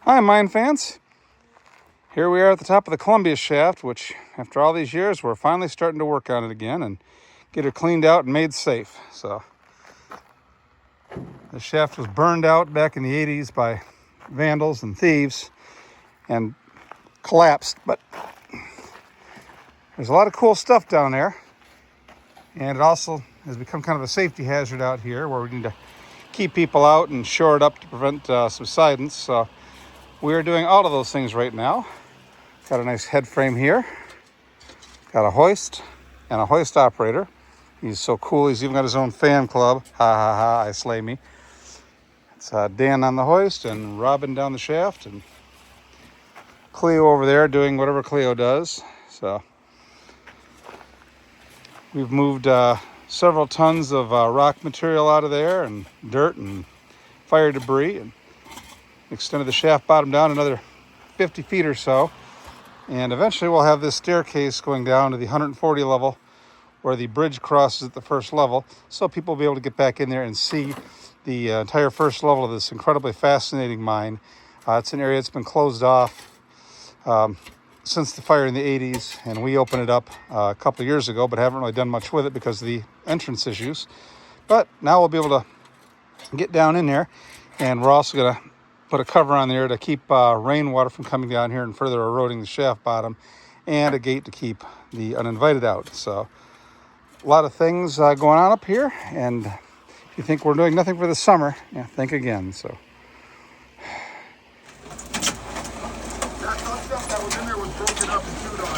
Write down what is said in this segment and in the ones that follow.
Hi, mine fans. Here we are at the top of the Columbia shaft, which after all these years, we're finally starting to work on it again and get her cleaned out and made safe. So the shaft was burned out back in the 80s by vandals and thieves and collapsed, but there's a lot of cool stuff down there. And it also has become kind of a safety hazard out here where we need to keep people out and shore it up to prevent subsidence. So we are doing all of those things right now. Got a nice head frame here. Got a hoist and a hoist operator. He's so cool. He's even got his own fan club. Ha ha ha, I slay me. It's Dan on the hoist and Robin down the shaft and Cleo over there doing whatever Cleo does. So we've moved several tons of rock material out of there and dirt and fire debris and extended the shaft bottom down another 50 feet or so. And eventually we'll have this staircase going down to the 140 level where the bridge crosses at the first level. So people will be able to get back in there and see the entire first level of this incredibly fascinating mine. It's an area that's been closed off since the fire in the 80s. And we opened it up a couple of years ago, but haven't really done much with it because of the entrance issues. But now we'll be able to get down in there. And we're also going to put a cover on there to keep rainwater from coming down here and further eroding the shaft bottom, and a gate to keep the uninvited out. So a lot of things going on up here, and if you think we're doing nothing for the summer, yeah, think again. So that stuff that was in there was broken up and chewed on.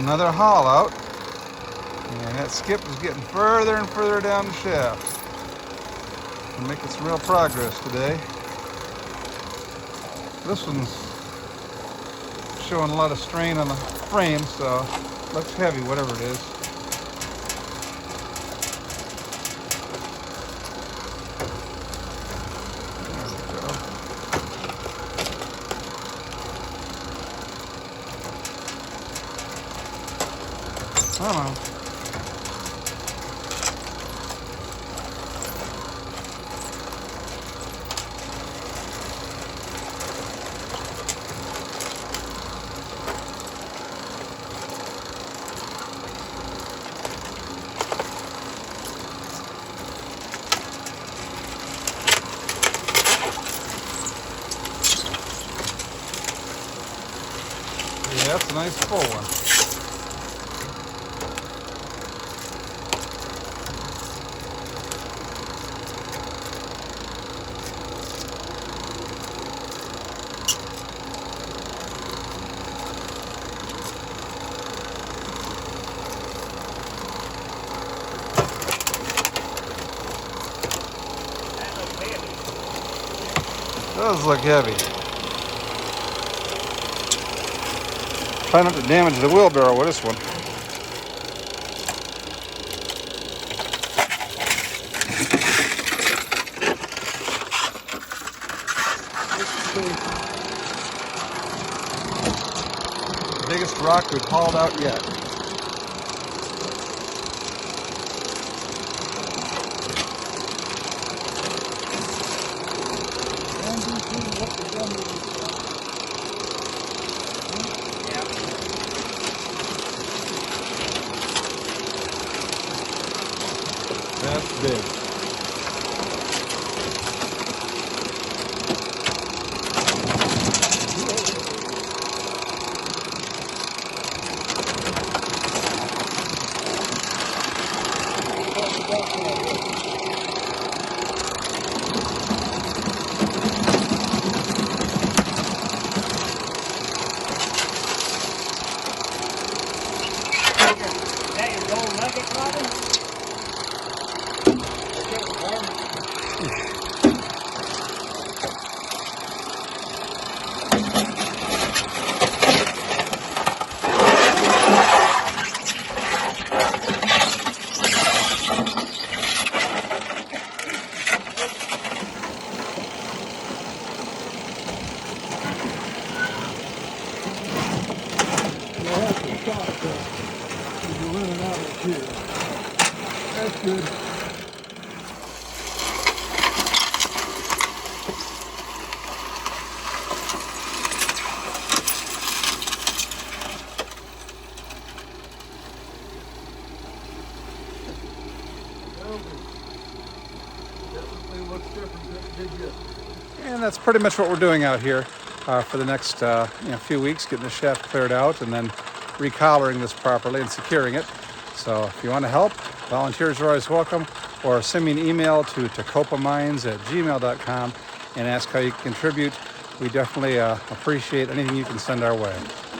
another haul out, and that skip is getting further and further down the shaft. We're making some real progress today. This one's showing a lot of strain on the frame, so it looks heavy, whatever it is. I don't know. Yeah, that's a nice full one. Does look heavy. Try not to damage the wheelbarrow with this one. The biggest rock we've hauled out yet. That's big. good. Definitely looks different, did you? And that's pretty much what we're doing out here for the next few weeks, getting the shaft cleared out and then recollaring this properly and securing it. So if you want to help, volunteers are always welcome, or send me an email to tecopamines@gmail.com and ask how you can contribute. We definitely appreciate anything you can send our way.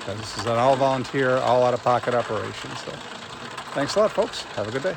This is an all volunteer, all out of pocket operation. So thanks a lot, folks. Have a good day.